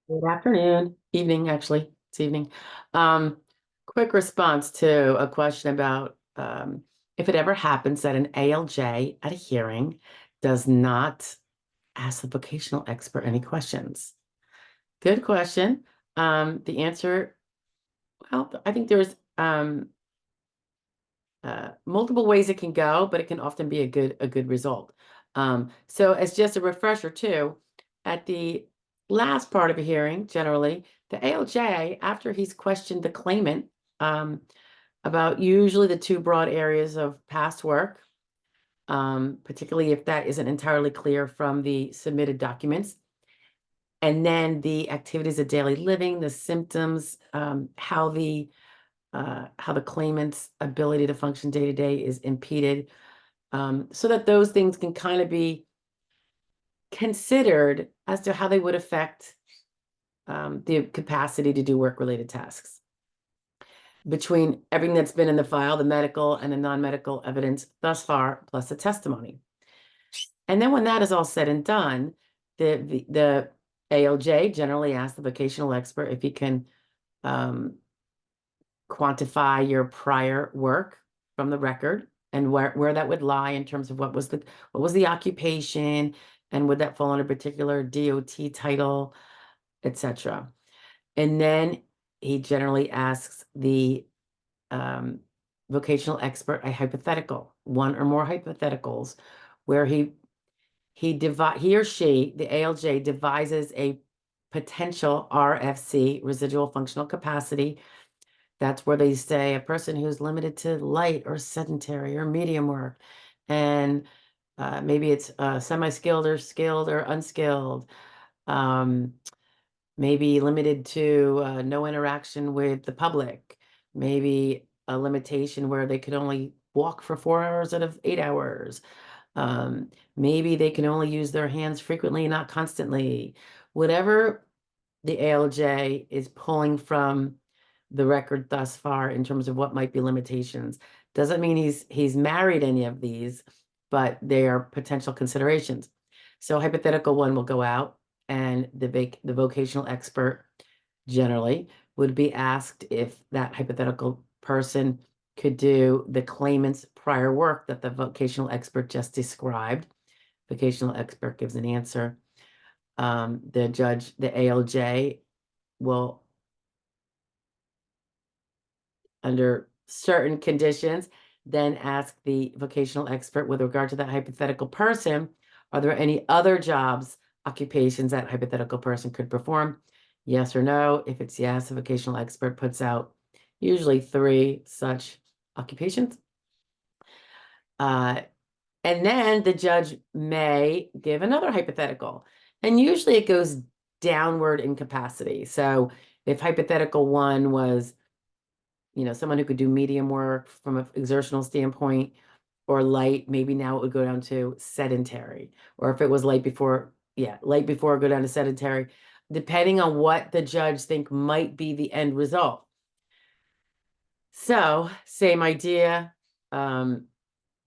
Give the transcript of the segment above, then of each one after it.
Good afternoon, evening, actually, it's evening. Um, Quick response to a question about if it ever happens that an ALJ at a hearing does not ask the vocational expert any questions. Good question. The answer, well, I think there's multiple ways it can go, but it can often be a good result. So as just a refresher too, at the last part of a hearing, generally, the ALJ, after he's questioned the claimant about usually the two broad areas of past work, particularly if that isn't entirely clear from the submitted documents, and then the activities of daily living, the symptoms, how the claimant's ability to function day to day is impeded, so that those things can kind of be considered as to how they would affect the capacity to do work-related tasks. Between everything that's been in the file, the medical and the non-medical evidence thus far, plus the testimony. And then when that is all said and done, the ALJ generally asks the vocational expert if he can quantify your prior work from the record and where that would lie in terms of what was the occupation, and would that fall under a particular DOT title, etc. And then he generally asks the vocational expert a hypothetical, one or more hypotheticals, where he or she, the ALJ, devises a potential RFC, residual functional capacity. That's where they say a person who's limited to light or sedentary or medium work, and maybe it's semi-skilled or skilled or unskilled, um, maybe limited to no interaction with the public, maybe a limitation where they could only walk for 4 hours out of 8 hours. Maybe they can only use their hands frequently, not constantly. Whatever the ALJ is pulling from the record thus far in terms of what might be limitations. Doesn't mean he's married any of these, but they are potential considerations. So hypothetical one will go out, and the vocational expert generally would be asked if that hypothetical person could do the claimant's prior work that the vocational expert just described. Vocational expert gives an answer. The ALJ will, under certain conditions, then ask the vocational expert with regard to that hypothetical person, are there any other jobs, occupations that hypothetical person could perform? Yes or no. If it's yes, the vocational expert puts out usually 3 such occupations. And then the judge may give another hypothetical. And usually it goes downward in capacity. So if hypothetical 1 was, someone who could do medium work from an exertional standpoint, or light, maybe now it would go down to sedentary. Or if it was light before, go down to sedentary, depending on what the judge think might be the end result. So same idea. Are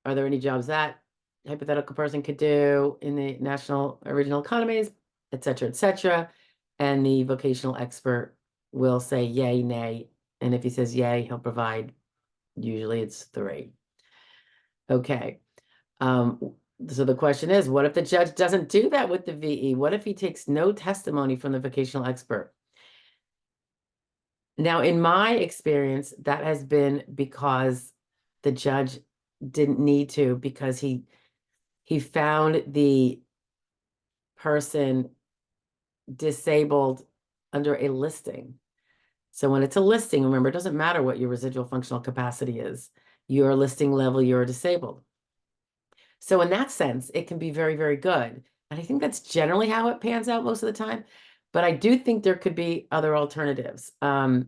there any jobs that hypothetical person could do in the national or regional economies, et cetera, et cetera? And the vocational expert will say yay, nay. And if he says yay, he'll provide, usually it's 3. Okay. So the question is, what if the judge doesn't do that with the VE? What if he takes no testimony from the vocational expert? Now, in my experience, that has been because the judge didn't need to, because he found the person disabled under a listing. So when it's a listing, remember, it doesn't matter what your residual functional capacity is. Your listing level, you're disabled. So in that sense, it can be very, very good. And I think that's generally how it pans out most of the time. But I do think there could be other alternatives. And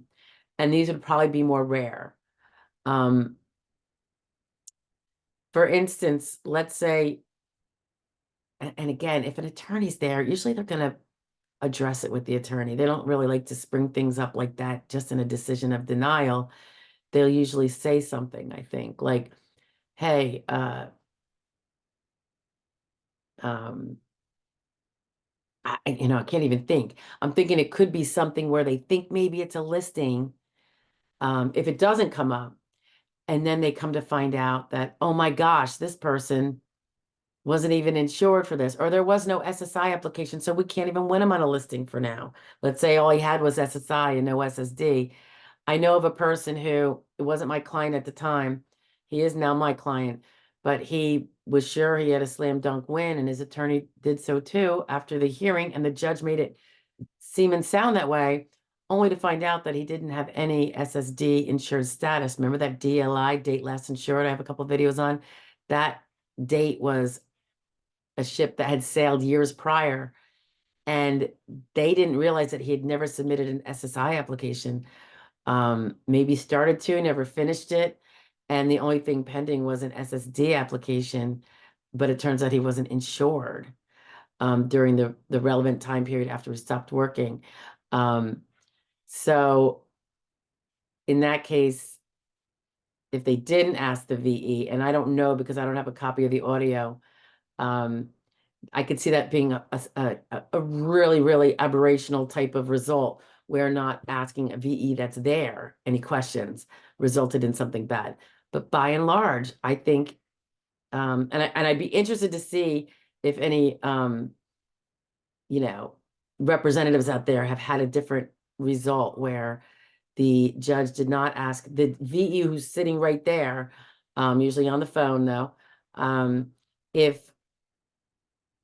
these would probably be more rare. Um, for instance, let's say, and again, if an attorney's there, usually they're going to address it with the attorney. They don't really like to spring things up like that just in a decision of denial. They'll usually say something, I think, like, hey, um, I can't even think. I'm thinking it could be something where they think maybe it's a listing. If it doesn't come up, and then they come to find out that, oh my gosh, this person wasn't even insured for this, or there was no SSI application, so we can't even win him on a listing for now. Let's say all he had was SSI and no SSD. I know of a person who, it wasn't my client at the time. He is now my client, but he was sure he had a slam dunk win, and his attorney did so too after the hearing, and the judge made it seem and sound that way, only to find out that he didn't have any SSD insured status. Remember that DLI, date last insured? I have a couple videos on. That date was a ship that had sailed years prior, and they didn't realize that he had never submitted an SSI application. Maybe started to, never finished it. And the only thing pending was an SSD application, but it turns out he wasn't insured during the relevant time period after he stopped working. So in that case, if they didn't ask the VE, and I don't know because I don't have a copy of the audio, I could see that being a really, really aberrational type of result where not asking a VE that's there any questions resulted in something bad. But by and large, I think, and I'd be interested to see if any, representatives out there have had a different result where the judge did not ask the VE who's sitting right there, usually on the phone though,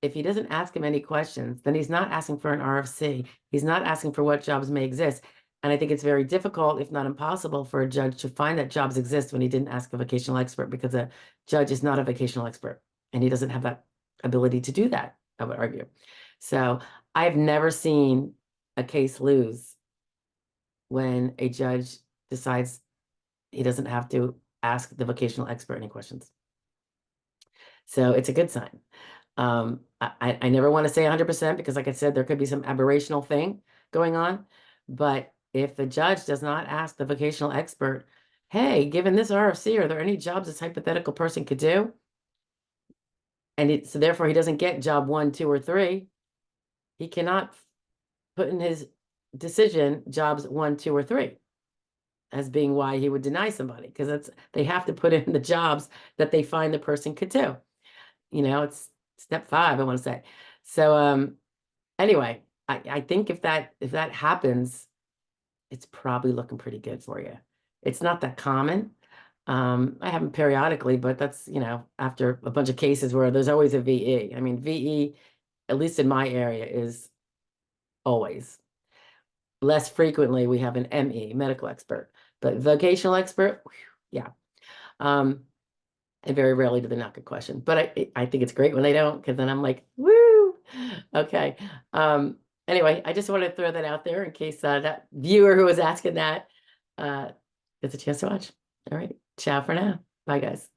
if he doesn't ask him any questions, then he's not asking for an RFC. He's not asking for what jobs may exist. And I think it's very difficult, if not impossible, for a judge to find that jobs exist when he didn't ask a vocational expert, because a judge is not a vocational expert and he doesn't have that ability to do that, I would argue. So I've never seen a case lose when a judge decides he doesn't have to ask the vocational expert any questions. So it's a good sign. I never want to say 100% because, like I said, there could be some aberrational thing going on. But if the judge does not ask the vocational expert, hey, given this RFC, are there any jobs this hypothetical person could do? And so therefore he doesn't get job 1, 2, or 3. He cannot put in his decision jobs 1, 2, or 3 as being why he would deny somebody, because they have to put in the jobs that they find the person could do. It's step 5, I want to say. So anyway, I think if that happens, it's probably looking pretty good for you. It's not that common. I have them periodically, but that's, after a bunch of cases where there's always a VE. I mean, VE, at least in my area, is always. Less frequently, we have an ME, medical expert, but vocational expert, whew, yeah. And very rarely do they not get questioned, but I think it's great when they don't, because then I'm like, woo, okay. Anyway, I just wanted to throw that out there in case that viewer who was asking that gets a chance to watch. All right, ciao for now. Bye, guys.